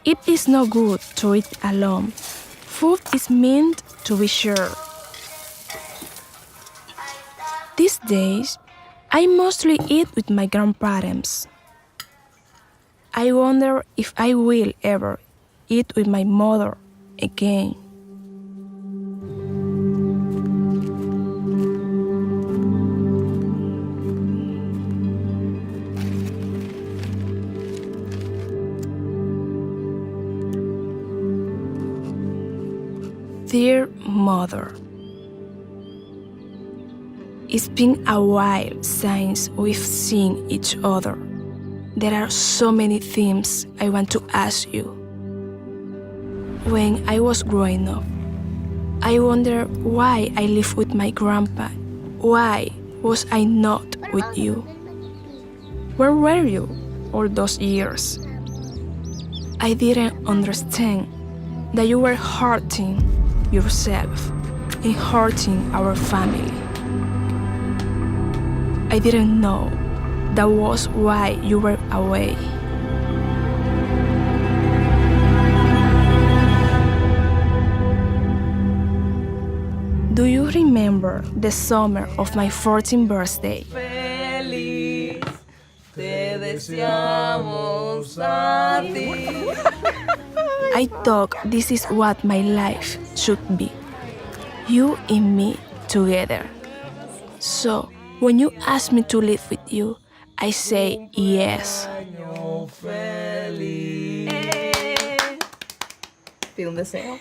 It is no good to eat alone. Food is meant to be shared. These days, I mostly eat with my grandparents. I wonder if I will ever eat with my mother again. Dear Mother, it's been a while since we've seen each other. There are so many things I want to ask you. When I was growing up, I wonder why I lived with my grandpa. Why was I not with you? Where were you all those years? I didn't understand that you were hurting yourself and hurting our family. I didn't know that was why you were away. Do you remember the summer of my 14th birthday? Feliz, te deseamos a ti. I thought this is what my life should be. You and me together. So, when you ask me to live with you, I say yes. Año feliz. Pide un deseo.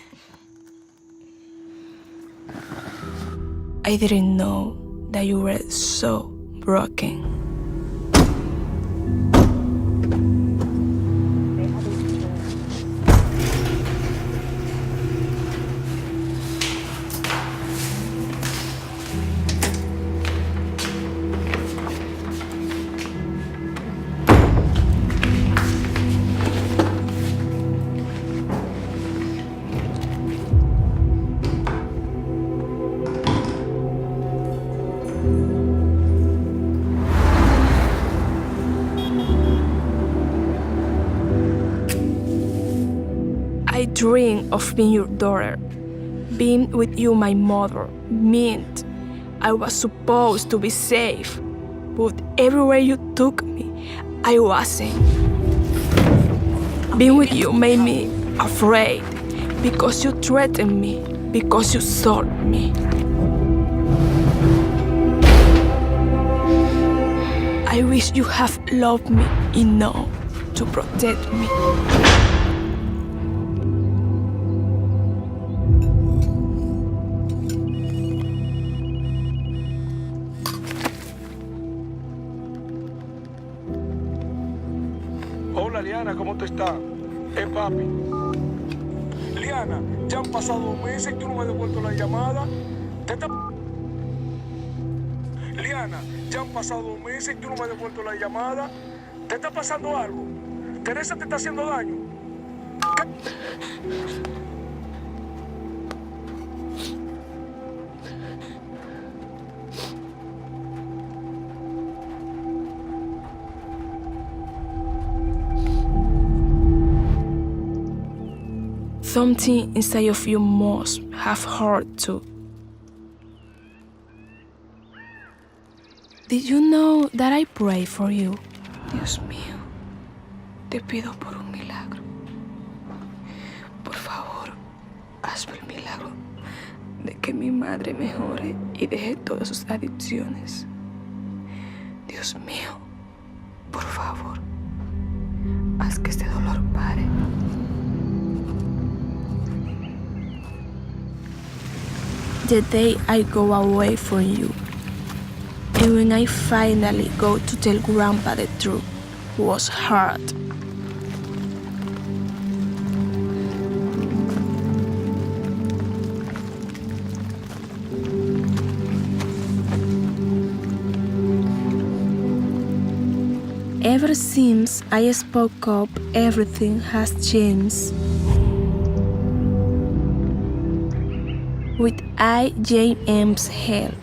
I didn't know that you were so broken. I dream of being your daughter. Being with you, my mother, meant I was supposed to be safe. But everywhere you took me, I wasn't. Being with you made me afraid because you threatened me, because you sold me. I wish you have loved me enough to protect me. Hola Liana, ¿cómo tú estás? Papi. Liana, ya han pasado meses y tú no me has devuelto la llamada. Liana, ya han pasado meses y tú no me has devuelto la llamada. ¿Te está pasando algo? ¿Teresa te está haciendo daño? Something inside of you must have hurt too. Did you know that I pray for you? Dios mío, te pido por un milagro. Por favor, hazme el milagro de que mi madre mejore y deje todas sus adicciones. Dios mío, por favor, haz que este dolor pare. The day I go away from you, and when I finally go to tell Grandpa the truth, was hard. Ever since I spoke up, everything has changed. With IJM's help,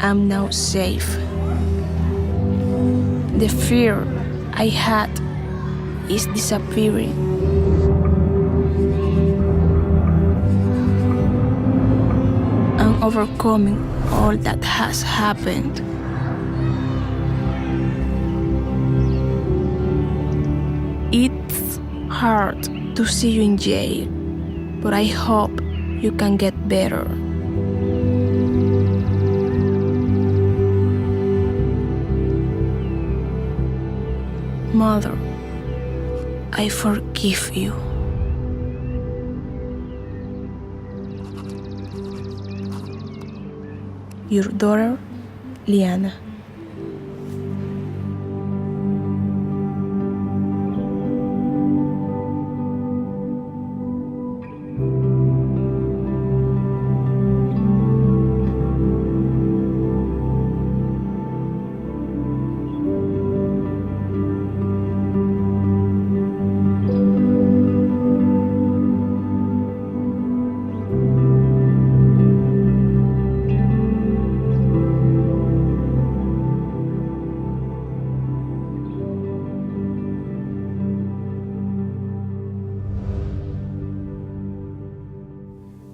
I'm now safe. The fear I had is disappearing. on overcoming all that has happened. It's hard to see you in jail, but I hope you can get better. Mother, I forgive you. Your daughter, Liana.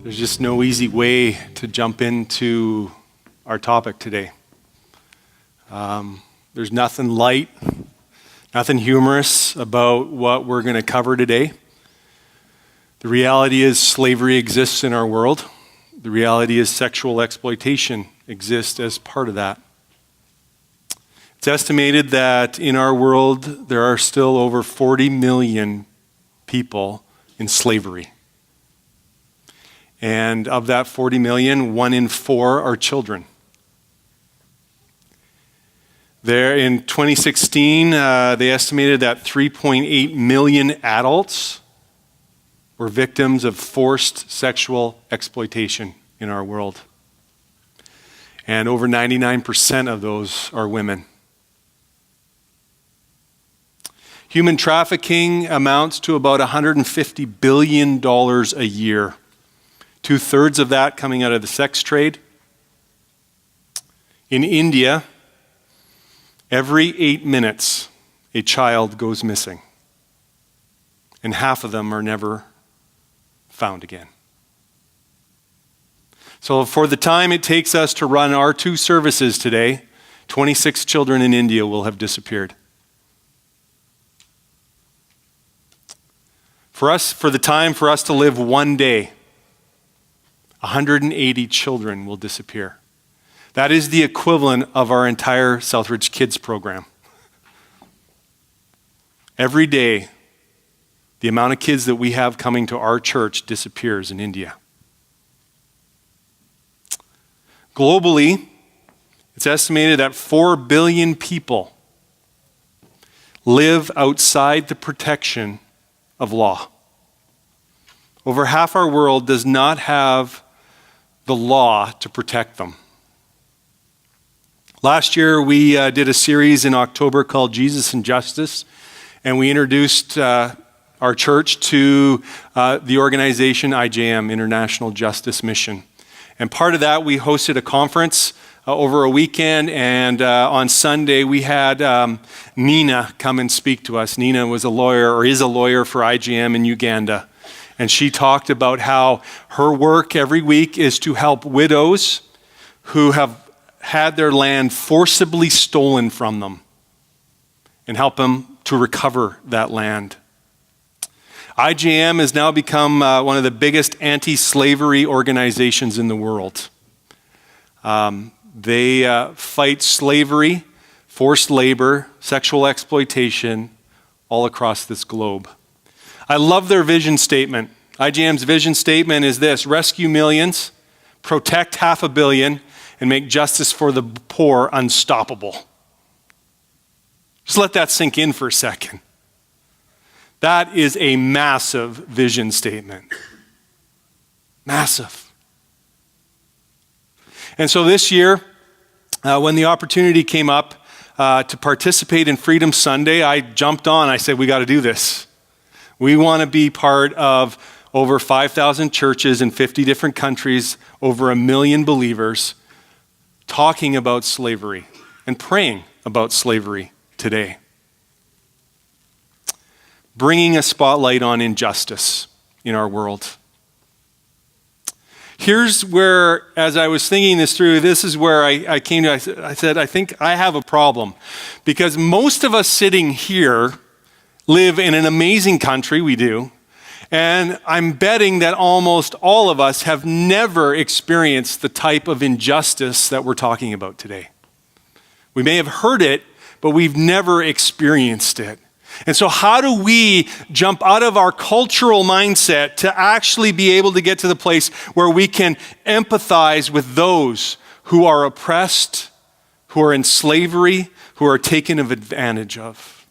There's just no easy way to jump into our topic today. There's nothing light, nothing humorous about what we're going to cover today. The reality is slavery exists in our world. The reality is sexual exploitation exists as part of that. It's estimated that in our world there are still over 40 million people in slavery. And of that 40 million, 1 in 4 are children. There in 2016, they estimated that 3.8 million adults were victims of forced sexual exploitation in our world. And over 99% of those are women. Human trafficking amounts to about $150 billion a year. 2/3 of that coming out of the sex trade. In India, every 8 minutes, a child goes missing. And half of them are never found again. So for the time it takes us to run our 2 services today, 26 children in India will have disappeared. For the time for us to live one day, 180 children will disappear. That is the equivalent of our entire SouthRidge Kids program. Every day, the amount of kids that we have coming to our church disappears in India. Globally, it's estimated that 4 billion people live outside the protection of law. Over half our world does not have the law to protect them. Last year, we did a series in October called Jesus and Justice, and we introduced our church to the organization IJM, International Justice Mission. And part of that, we hosted a conference over a weekend, and on Sunday, we had Nina come and speak to us. Nina was a lawyer, or is a lawyer for IJM in Uganda. And she talked about how her work every week is to help widows who have had their land forcibly stolen from them and help them to recover that land. IJM has now become one of the biggest anti-slavery organizations in the world. They fight slavery, forced labor, sexual exploitation all across this globe. I love their vision statement. IJM's vision statement is this: rescue millions, protect 500 million, and make justice for the poor unstoppable. Just let that sink in for a second. That is a massive vision statement. Massive. And so this year, when the opportunity came up to participate in Freedom Sunday, I jumped on. I said, we got to do this. We want to be part of over 5,000 churches in 50 different countries, over 1 million believers, talking about slavery and praying about slavery today. Bringing a spotlight on injustice in our world. here's where, as I was thinking this through, this is where I came to, I said, I think I have a problem. Because most of us sitting here live in an amazing country, we do. And I'm betting that almost all of us have never experienced the type of injustice that we're talking about today. We may have heard it, but we've never experienced it. And so how do we jump out of our cultural mindset to actually be able to get to the place where we can empathize with those who are oppressed, who are in slavery, who are taken advantage of?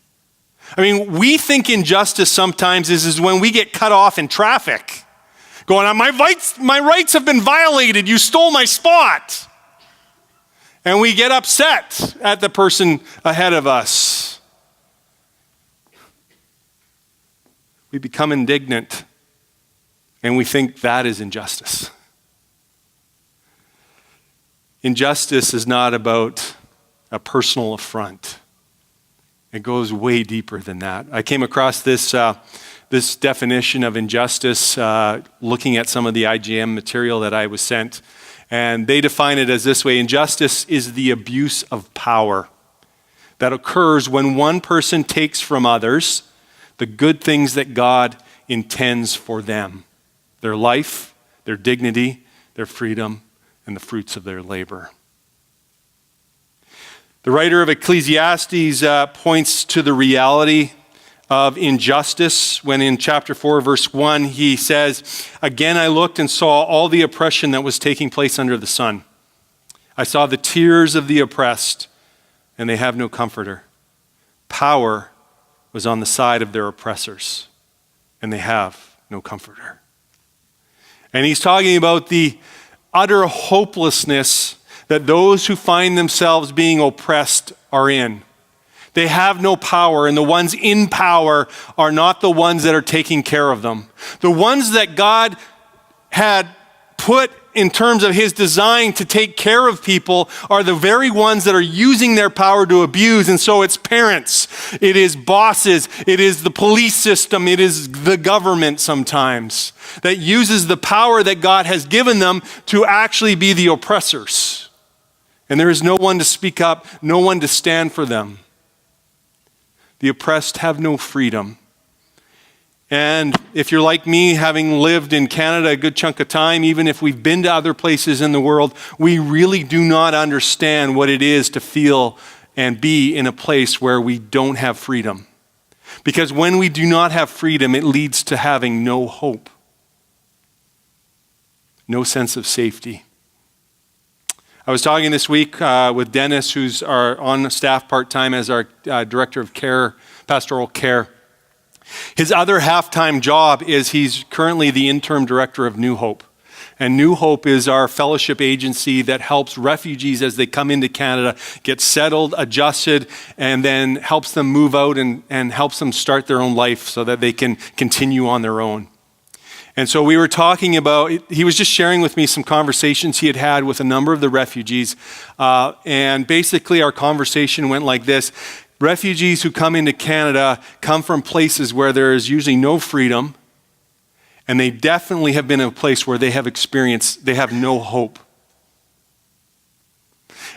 I mean, we think injustice sometimes is when we get cut off in traffic, going, my rights have been violated, you stole my spot. And we get upset at the person ahead of us. We become indignant, and we think that is injustice. Injustice is not about a personal affront. It goes way deeper than that. I came across this definition of injustice looking at some of the IGM material that I was sent, and they define it as this way: injustice is the abuse of power that occurs when one person takes from others the good things that God intends for them: their life, their dignity, their freedom, and the fruits of their labor. The writer of Ecclesiastes points to the reality of injustice when in chapter 4, verse 1, he says, "Again I looked and saw all the oppression that was taking place under the sun. I saw the tears of the oppressed, and they have no comforter. Power was on the side of their oppressors, and they have no comforter." And he's talking about the utter hopelessness that those who find themselves being oppressed are in. They have no power, and the ones in power are not the ones that are taking care of them. The ones that God had put in terms of his design to take care of people are the very ones that are using their power to abuse. And so it's parents, it is bosses, it is the police system, it is the government sometimes that uses the power that God has given them to actually be the oppressors. And there is no one to speak up, no one to stand for them. The oppressed have no freedom. And if you're like me, having lived in Canada a good chunk of time, even if we've been to other places in the world, we really do not understand what it is to feel and be in a place where we don't have freedom. Because when we do not have freedom, it leads to having no hope, no sense of safety. I was talking this week with Dennis, who's on staff part-time as our director of care, pastoral care. His other half-time job is he's currently the interim director of New Hope. And New Hope is our fellowship agency that helps refugees as they come into Canada get settled, adjusted, and then helps them move out and helps them start their own life so that they can continue on their own. And so we were talking about, he was just sharing with me some conversations he had had with a number of the refugees. And basically our conversation went like this: refugees who come into Canada come from places where there is usually no freedom, and they definitely have been in a place where they have no hope.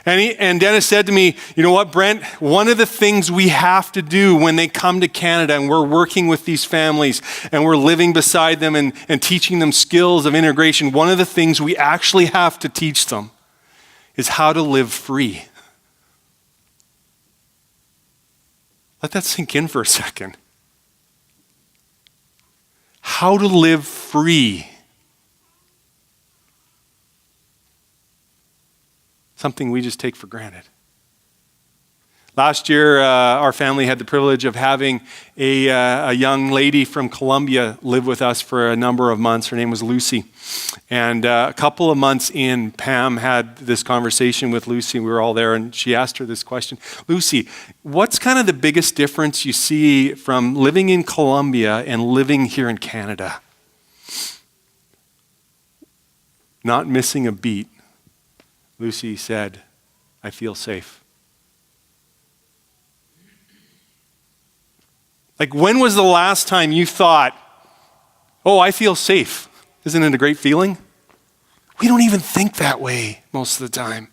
And Dennis said to me, "You know what, Brent, one of the things we have to do when they come to Canada and we're working with these families and we're living beside them and teaching them skills of integration, one of the things we actually have to teach them is how to live free." Let that sink in for a second. How to live free. Something we just take for granted. Last year, our family had the privilege of having a young lady from Colombia live with us for a number of months. Her name was Lucy. And a couple of months in, Pam had this conversation with Lucy. We were all there, and she asked her this question: "Lucy, what's kind of the biggest difference you see from living in Colombia and living here in Canada?" Not missing a beat, Lucy said, "I feel safe." Like, when was the last time you thought, "Oh, I feel safe"? Isn't it a great feeling? We don't even think that way most of the time.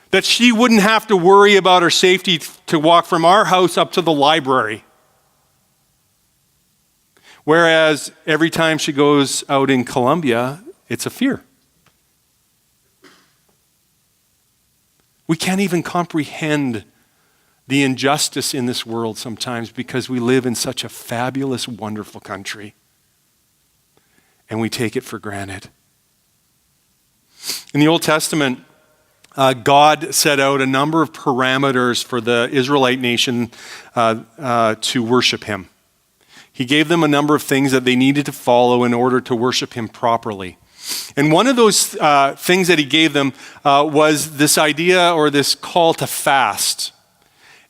That she wouldn't have to worry about her safety to walk from our house up to the library. Whereas every time she goes out in Colombia, it's a fear. We can't even comprehend the injustice in this world sometimes because we live in such a fabulous, wonderful country. And we take it for granted. In the Old Testament, God set out a number of parameters for the Israelite nation to worship him. He gave them a number of things that they needed to follow in order to worship him properly. And one of those things that he gave them was this idea or this call to fast.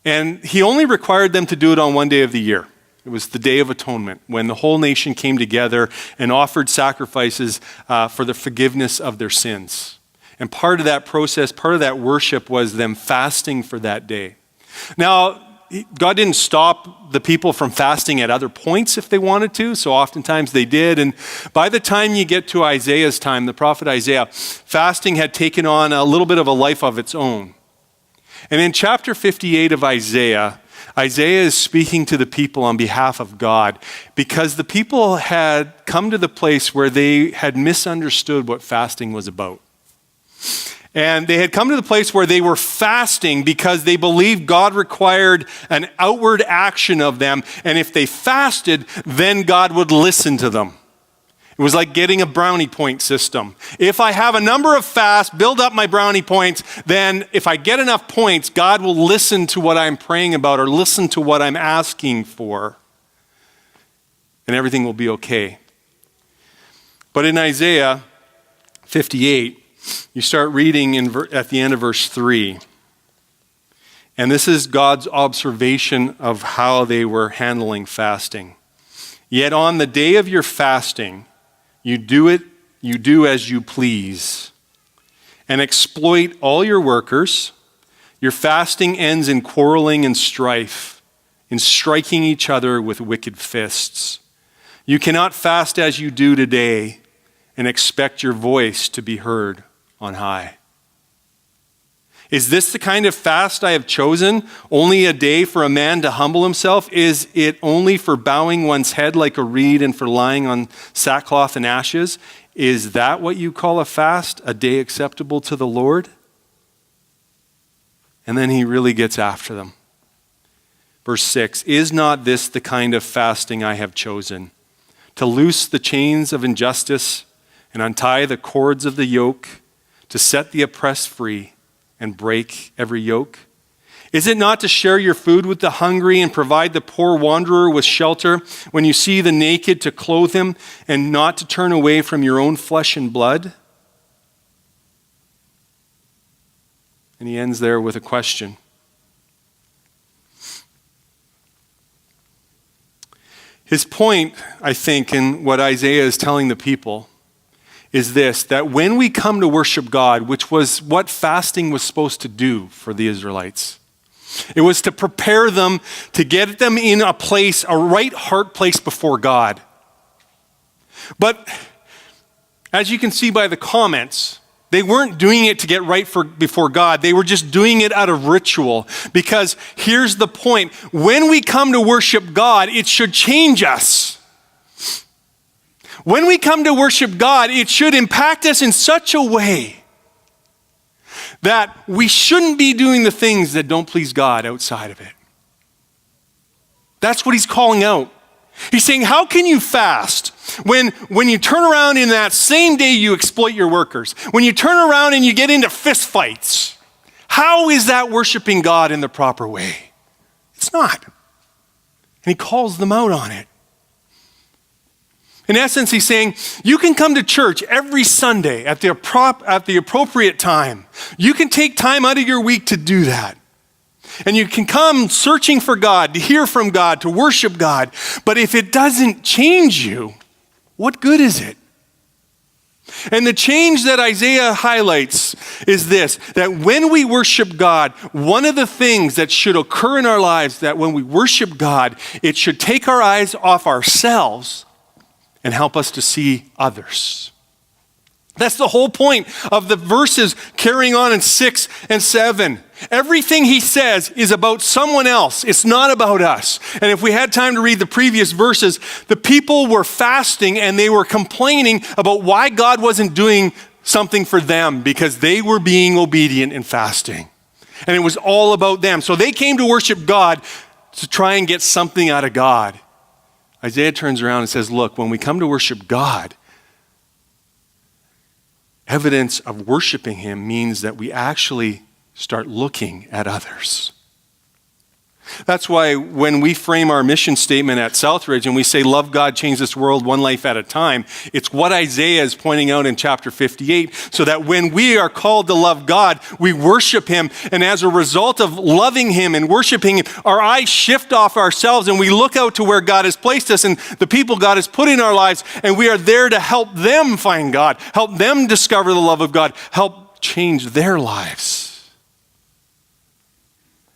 And he only required them to do it on one day of the year. It was the Day of Atonement, when the whole nation came together and offered sacrifices for the forgiveness of their sins. And part of that process, part of that worship was them fasting for that day. Now, God didn't stop the people from fasting at other points if they wanted to, so oftentimes they did. And by the time you get to Isaiah's time, the prophet Isaiah, fasting had taken on a little bit of a life of its own. And in chapter 58 of Isaiah, Isaiah is speaking to the people on behalf of God because the people had come to the place where they had misunderstood what fasting was about. And they had come to the place where they were fasting because they believed God required an outward action of them. And if they fasted, then God would listen to them. It was like getting a brownie point system. If I have a number of fasts, build up my brownie points, then if I get enough points, God will listen to what I'm praying about or listen to what I'm asking for. And everything will be okay. But in Isaiah 58, you start reading at the end of verse 3. And this is God's observation of how they were handling fasting. Yet on the day of your fasting, you do as you please, and exploit all your workers. Your fasting ends in quarreling and strife, in striking each other with wicked fists. You cannot fast as you do today and expect your voice to be heard on high. Is this the kind of fast I have chosen? Only a day for a man to humble himself? Is it only for bowing one's head like a reed and for lying on sackcloth and ashes? Is that what you call a fast, a day acceptable to the Lord? And then he really gets after them. Verse 6, is not this the kind of fasting I have chosen? To loose the chains of injustice and untie the cords of the yoke, to set the oppressed free and break every yoke? Is it not to share your food with the hungry and provide the poor wanderer with shelter, when you see the naked to clothe him and not to turn away from your own flesh and blood? And he ends there with a question. His point, I think, in what Isaiah is telling the people is this, that when we come to worship God, which was what fasting was supposed to do for the Israelites, it was to prepare them, to get them in a place, a right heart place before God. But as you can see by the comments, they weren't doing it to get right before God. They were just doing it out of ritual. Because here's the point. When we come to worship God, it should change us. When we come to worship God, it should impact us in such a way that we shouldn't be doing the things that don't please God outside of it. That's what he's calling out. He's saying, how can you fast when you turn around in that same day you exploit your workers? When you turn around and you get into fist fights? How is that worshiping God in the proper way? It's not. And he calls them out on it. In essence, he's saying, you can come to church every Sunday at the appropriate time. You can take time out of your week to do that. And you can come searching for God, to hear from God, to worship God. But if it doesn't change you, what good is it? And the change that Isaiah highlights is this, that when we worship God, one of the things that should occur in our lives, that when we worship God, it should take our eyes off ourselves and help us to see others. That's the whole point of the verses carrying on in 6 and 7. Everything he says is about someone else. It's not about us. And if we had time to read the previous verses, the people were fasting and they were complaining about why God wasn't doing something for them because they were being obedient in fasting. And it was all about them. So they came to worship God to try and get something out of God. Isaiah turns around and says, look, when we come to worship God, evidence of worshiping him means that we actually start looking at others. That's why when we frame our mission statement at SouthRidge and we say, love God, change this world one life at a time, it's what Isaiah is pointing out in chapter 58, so that when we are called to love God, we worship him. And as a result of loving him and worshiping him, our eyes shift off ourselves and we look out to where God has placed us and the people God has put in our lives, and we are there to help them find God, help them discover the love of God, help change their lives.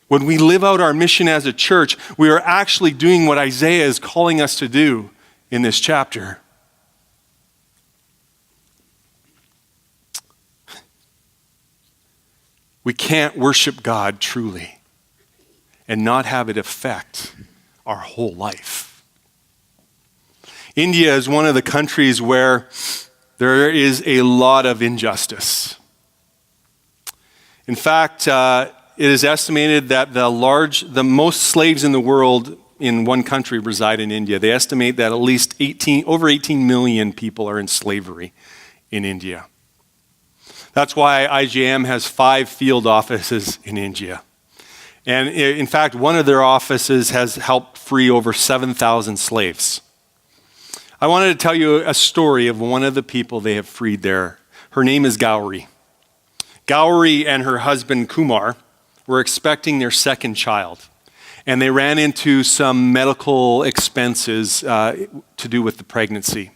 When we live out our mission as a church, we are actually doing what Isaiah is calling us to do in this chapter. We can't worship God truly and not have it affect our whole life. India is one of the countries where there is a lot of injustice. In fact, it is estimated that the most slaves in the world in one country reside in India. They estimate that at least over 18 million people are in slavery in India. That's why IJM has 5 field offices in India. And in fact, one of their offices has helped free over 7,000 slaves. I wanted to tell you a story of one of the people they have freed there. Her name is Gauri. Gauri and her husband Kumar were expecting their second child, and they ran into some medical expenses to do with the pregnancy.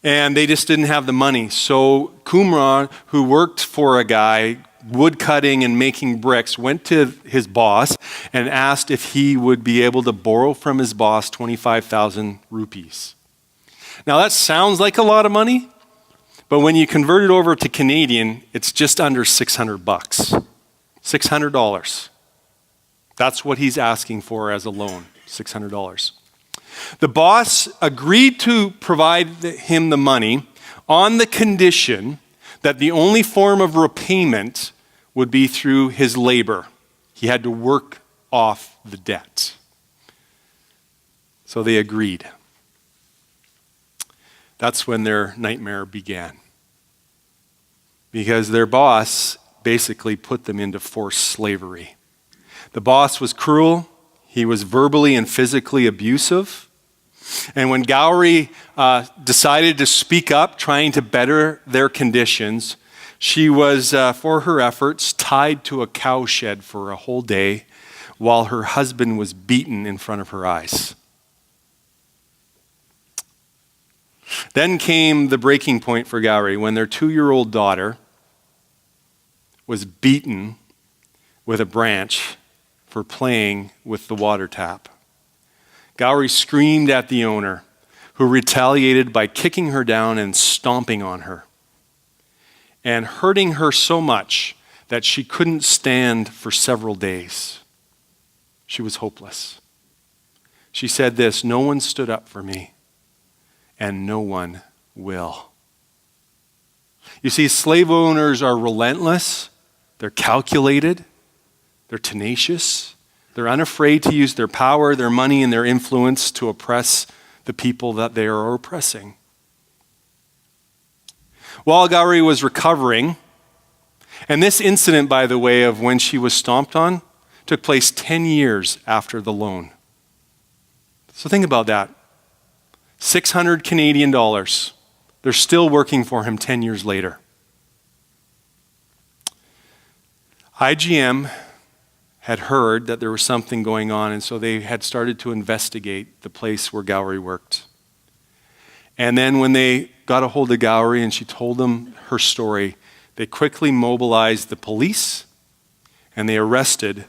And they just didn't have the money. So Kumar, who worked for a guy, wood cutting and making bricks, went to his boss and asked if he would be able to borrow from his boss 25,000 rupees. Now that sounds like a lot of money, but when you convert it over to Canadian, it's just under $600. $600. That's what he's asking for as a loan, $600. The boss agreed to provide him the money on the condition that the only form of repayment would be through his labor. He had to work off the debt. So they agreed. That's when their nightmare began. Because their boss basically put them into forced slavery. The boss was cruel. He was verbally and physically abusive. And when Gauri decided to speak up, trying to better their conditions, she was, for her efforts, tied to a cowshed for a whole day while her husband was beaten in front of her eyes. Then came the breaking point for Gauri when their 2-year-old daughter was beaten with a branch for playing with the water tap. Gauri screamed at the owner, who retaliated by kicking her down and stomping on her, and hurting her so much that she couldn't stand for several days. She was hopeless. She said this, "No one stood up for me, and no one will." You see, slave owners are relentless. They're calculated, they're tenacious, they're unafraid to use their power, their money, and their influence to oppress the people that they are oppressing. While Gauri was recovering, and this incident, by the way, of when she was stomped on, took place 10 years after the loan. So think about that. 600 Canadian dollars. They're still working for him 10 years later. IGM had heard that there was something going on, and so they had started to investigate the place where Gauri worked. And then when they got a hold of Gauri and she told them her story, they quickly mobilized the police and they arrested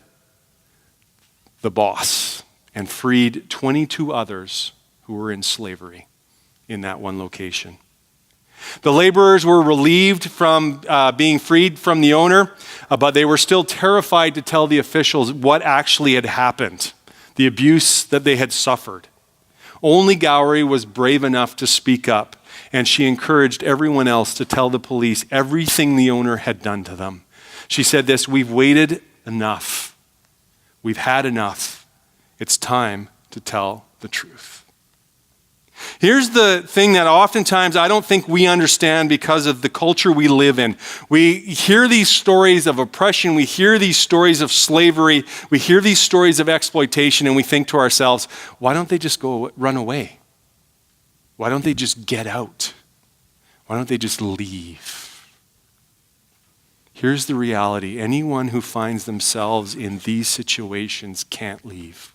the boss and freed 22 others who were in slavery in that one location. The laborers were relieved from being freed from the owner, but they were still terrified to tell the officials what actually had happened, the abuse that they had suffered. Only Gowrie was brave enough to speak up, and she encouraged everyone else to tell the police everything the owner had done to them. She said this, "We've waited enough. We've had enough. It's time to tell the truth." Here's the thing that oftentimes I don't think we understand because of the culture we live in. We hear these stories of oppression, we hear these stories of slavery, we hear these stories of exploitation, and we think to ourselves, why don't they just go run away? Why don't they just get out? Why don't they just leave? Here's the reality. Anyone who finds themselves in these situations can't leave.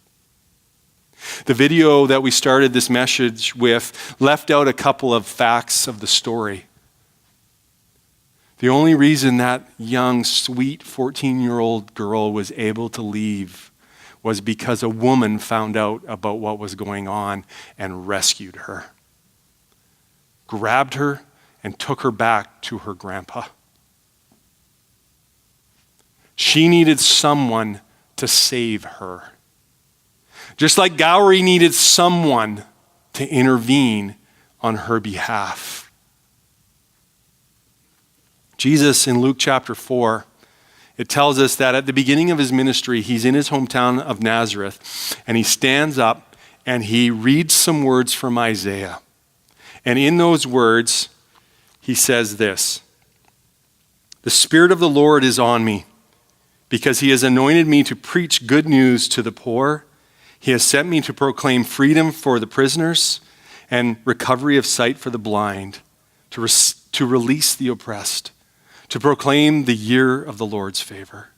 The video that we started this message with left out a couple of facts of the story. The only reason that young, sweet 14-year-old girl was able to leave was because a woman found out about what was going on and rescued her. Grabbed her and took her back to her grandpa. She needed someone to save her. Just like Gowrie needed someone to intervene on her behalf. Jesus in Luke chapter 4, it tells us that at the beginning of his ministry, he's in his hometown of Nazareth, and he stands up and he reads some words from Isaiah. And in those words, he says this, "The Spirit of the Lord is on me, because he has anointed me to preach good news to the poor. He has sent me to proclaim freedom for the prisoners and recovery of sight for the blind, to release the oppressed, to proclaim the year of the Lord's favor."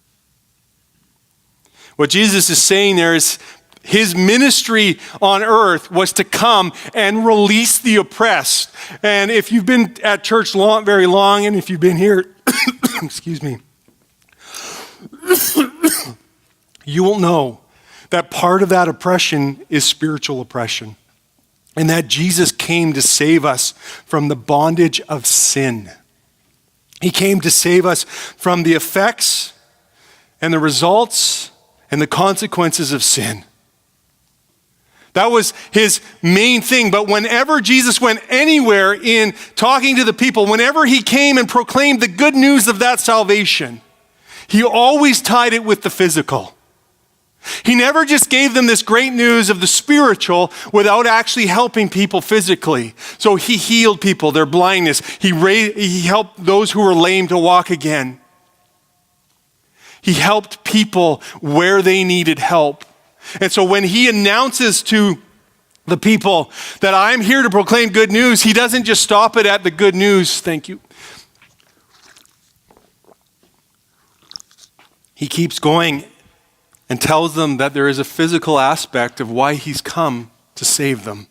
What Jesus is saying there is his ministry on earth was to come and release the oppressed. And if you've been at church very long, and if you've been here, excuse me, you will know that part of that oppression is spiritual oppression, and that Jesus came to save us from the bondage of sin. He came to save us from the effects and the results and the consequences of sin. That was his main thing. But whenever Jesus went anywhere in talking to the people, whenever he came and proclaimed the good news of that salvation, he always tied it with the physical. He never just gave them this great news of the spiritual without actually helping people physically. So he healed people, their blindness. He helped those who were lame to walk again. He helped people where they needed help. And so when he announces to the people that I'm here to proclaim good news, he doesn't just stop it at the good news. Thank you. He keeps going and tells them that there is a physical aspect of why he's come to save them.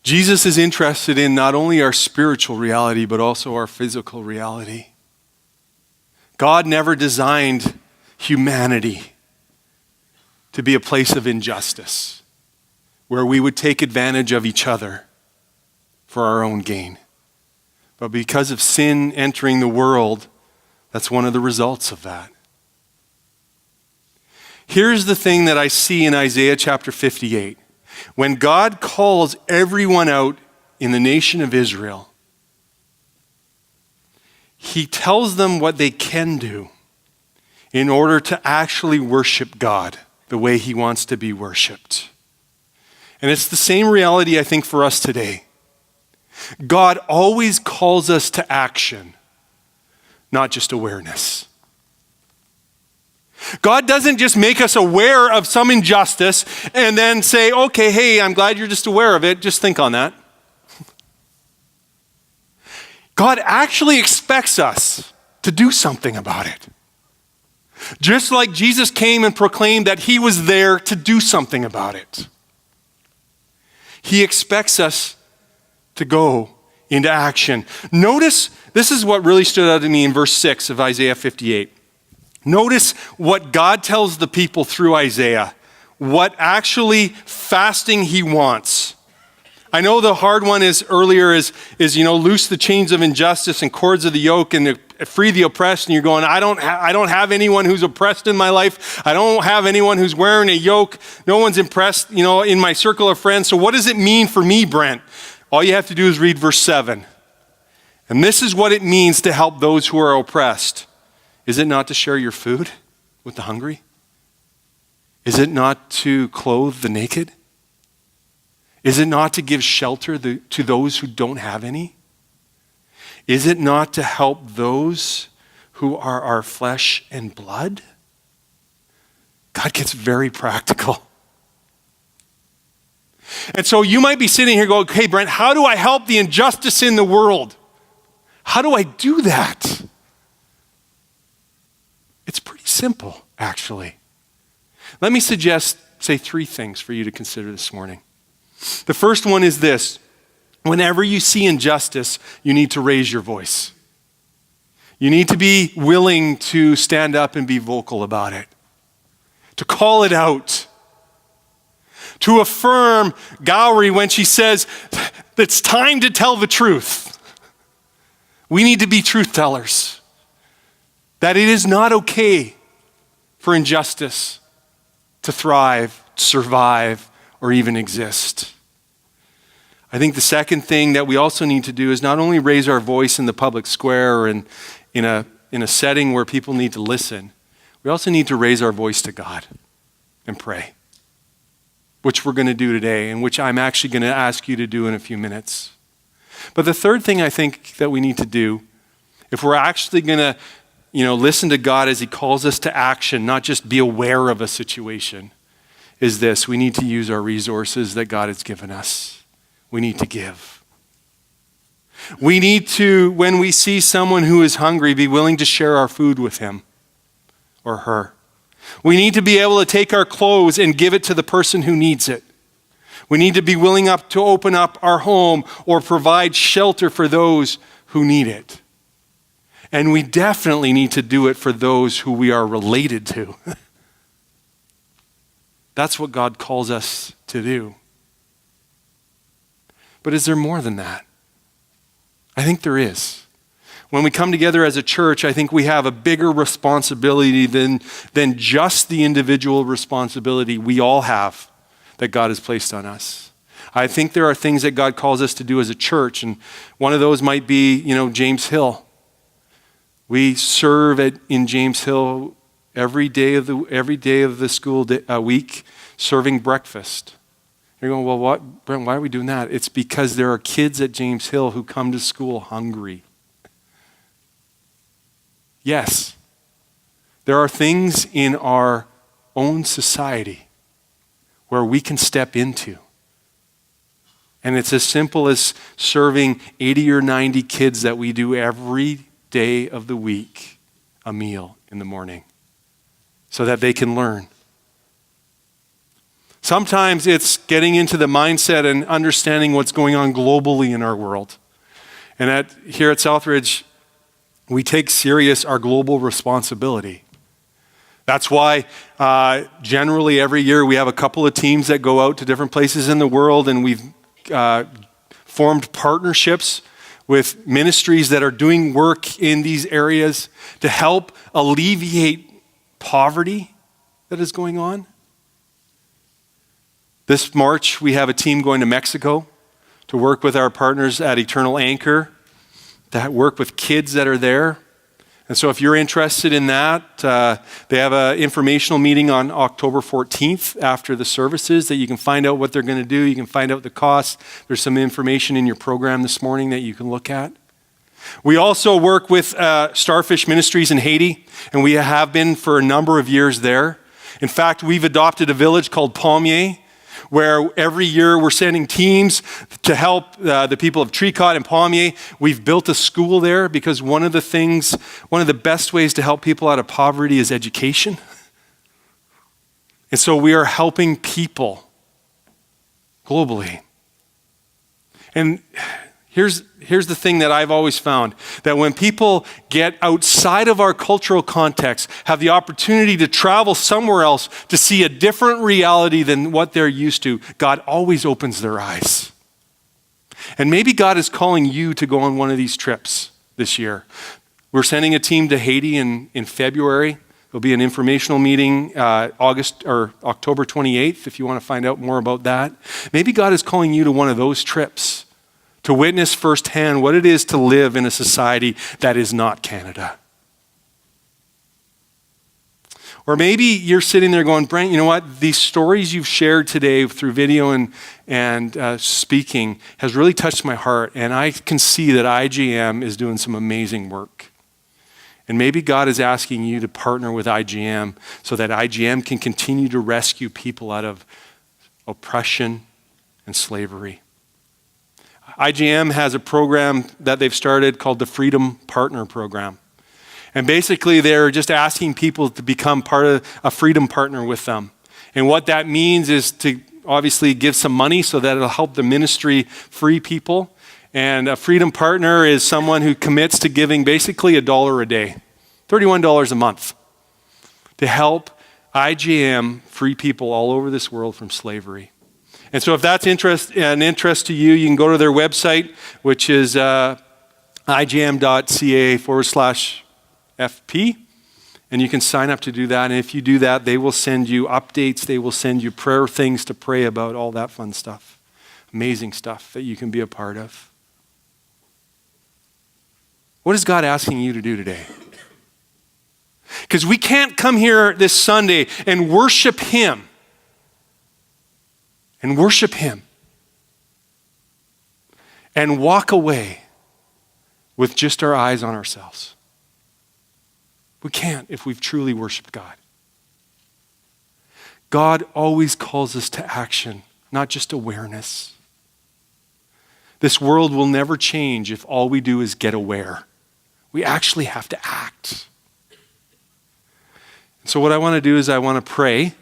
Jesus is interested in not only our spiritual reality, but also our physical reality. God never designed humanity to be a place of injustice, where we would take advantage of each other for our own gain. But because of sin entering the world, that's one of the results of that. Here's the thing that I see in Isaiah chapter 58. When God calls everyone out in the nation of Israel, he tells them what they can do in order to actually worship God the way he wants to be worshiped. And it's the same reality, I think, for us today. God always calls us to action, not just awareness. God doesn't just make us aware of some injustice and then say, okay, hey, I'm glad you're just aware of it. Just think on that. God actually expects us to do something about it. Just like Jesus came and proclaimed that he was there to do something about it. He expects us to go into action. Notice, this is what really stood out to me in verse 6 of Isaiah 58. Notice what God tells the people through Isaiah, what actually fasting he wants. I know the hard one is loose the chains of injustice and cords of the yoke and free the oppressed. And you're going, I don't have anyone who's oppressed in my life. I don't have anyone who's wearing a yoke. No one's impressed, in my circle of friends. So what does it mean for me, Brent? All you have to do is read verse 7. And this is what it means to help those who are oppressed. Is it not to share your food with the hungry? Is it not to clothe the naked? Is it not to give shelter to those who don't have any? Is it not to help those who are our flesh and blood? God gets very practical. And so you might be sitting here going, hey, Brent, how do I help the injustice in the world? How do I do that? It's pretty simple, actually. Let me suggest, say, 3 things for you to consider this morning. The first one is this. Whenever you see injustice, you need to raise your voice. You need to be willing to stand up and be vocal about it, to call it out, to affirm Gowrie when she says, it's time to tell the truth. We need to be truth tellers. That it is not okay for injustice to thrive, survive, or even exist. I think the second thing that we also need to do is not only raise our voice in the public square or in a setting where people need to listen, we also need to raise our voice to God and pray, which we're going to do today and which I'm actually going to ask you to do in a few minutes. But the third thing I think that we need to do, if we're actually going to listen to God as he calls us to action, not just be aware of a situation, is this. We need to use our resources that God has given us. We need to give. We need to, when we see someone who is hungry, be willing to share our food with him or her. We need to be able to take our clothes and give it to the person who needs it. We need to be willing to open up our home or provide shelter for those who need it. And we definitely need to do it for those who we are related to. That's what God calls us to do. But is there more than that? I think there is. When we come together as a church, I think we have a bigger responsibility than just the individual responsibility we all have that God has placed on us. I think there are things that God calls us to do as a church, and one of those might be, James Hill. We serve in James Hill every day of the school week, serving breakfast. You're going, well, what, Brent, why are we doing that? It's because there are kids at James Hill who come to school hungry. Yes, there are things in our own society where we can step into. And it's as simple as serving 80 or 90 kids that we do every day of the week a meal in the morning so that they can learn. Sometimes it's getting into the mindset and understanding what's going on globally in our world. And here at SouthRidge, we take serious our global responsibility. That's why generally every year we have a couple of teams that go out to different places in the world, and we've formed partnerships with ministries that are doing work in these areas to help alleviate poverty that is going on. This March, we have a team going to Mexico to work with our partners at Eternal Anchor, to work with kids that are there. And so if you're interested in that, they have an informational meeting on October 14th after the services that you can find out what they're going to do. You can find out the costs. There's some information in your program this morning that you can look at. We also work with Starfish Ministries in Haiti, and we have been for a number of years there. In fact, we've adopted a village called Palmier, where every year we're sending teams to help the people of Tricot and Palmier. We've built a school there because one of the best ways to help people out of poverty is education. And so we are helping people globally. And here's the thing that I've always found, that when people get outside of our cultural context, have the opportunity to travel somewhere else to see a different reality than what they're used to, God always opens their eyes. And maybe God is calling you to go on one of these trips this year. We're sending a team to Haiti in February. There'll be an informational meeting October 28th if you want to find out more about that. Maybe God is calling you to one of those trips to witness firsthand what it is to live in a society that is not Canada. Or maybe you're sitting there going, Brent, you know what? These stories you've shared today through video and speaking has really touched my heart, and I can see that IGM is doing some amazing work. And maybe God is asking you to partner with IGM so that IGM can continue to rescue people out of oppression and slavery. IGM has a program that they've started called the Freedom Partner Program. And basically they're just asking people to become part of a freedom partner with them. And what that means is to obviously give some money so that it'll help the ministry free people. And a freedom partner is someone who commits to giving basically $1 a day, $31 a month, to help IGM free people all over this world from slavery. And so if that's an interest to you, you can go to their website, which is igm.ca/FP, and you can sign up to do that. And if you do that, they will send you updates. They will send you prayer things to pray about, all that fun stuff. Amazing stuff that you can be a part of. What is God asking you to do today? Because we can't come here this Sunday and worship Him. And worship Him. And walk away with just our eyes on ourselves. We can't if we've truly worshiped God. God always calls us to action, not just awareness. This world will never change if all we do is get aware. We actually have to act. So what I want to do is I want to pray,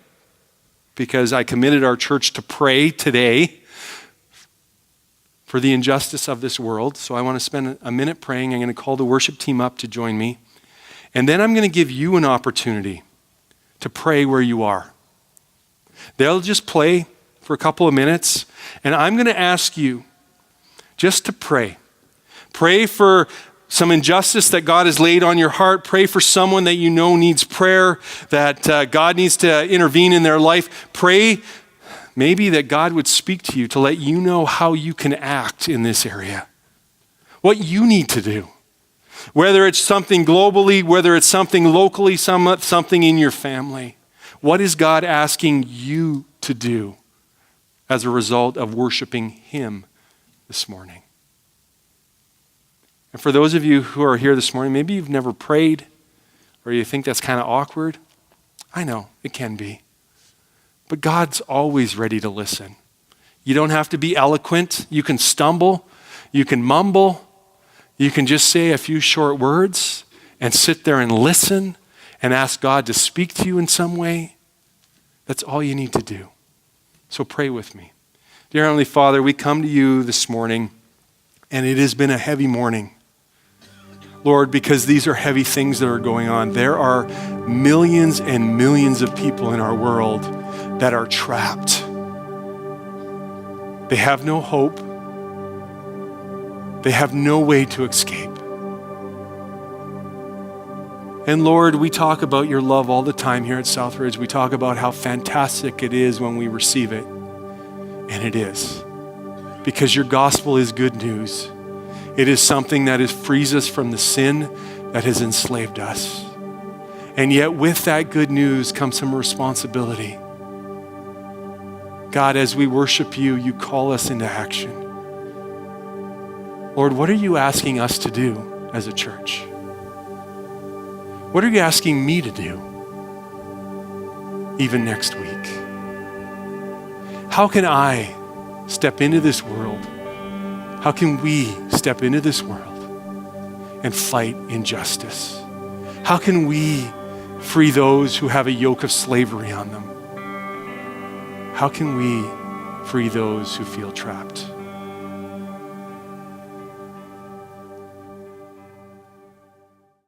because I committed our church to pray today for the injustice of this world. So I want to spend a minute praying. I'm going to call the worship team up to join me. And then I'm going to give you an opportunity to pray where you are. They'll just play for a couple of minutes, and I'm going to ask you just to pray. Pray for some injustice that God has laid on your heart. Pray for someone that you know needs prayer, that God needs to intervene in their life. Pray maybe that God would speak to you to let you know how you can act in this area, what you need to do. Whether it's something globally, whether it's something locally, something in your family. What is God asking you to do as a result of worshiping Him this morning? And for those of you who are here this morning, maybe you've never prayed, or you think that's kind of awkward. I know, it can be. But God's always ready to listen. You don't have to be eloquent. You can stumble. You can mumble. You can just say a few short words and sit there and listen and ask God to speak to you in some way. That's all you need to do. So pray with me. Dear Heavenly Father, we come to you this morning, and it has been a heavy morning. Lord, because these are heavy things that are going on. There are millions and millions of people in our world that are trapped. They have no hope. They have no way to escape. And Lord, we talk about your love all the time here at SouthRidge. We talk about how fantastic it is when we receive it. And it is. Because your gospel is good news. It is something that frees us from the sin that has enslaved us. And yet with that good news comes some responsibility. God, as we worship you, you call us into action. Lord, what are you asking us to do as a church? What are you asking me to do, even next week? How can I step into this world? How can we step into this world and fight injustice? How can we free those who have a yoke of slavery on them? How can we free those who feel trapped?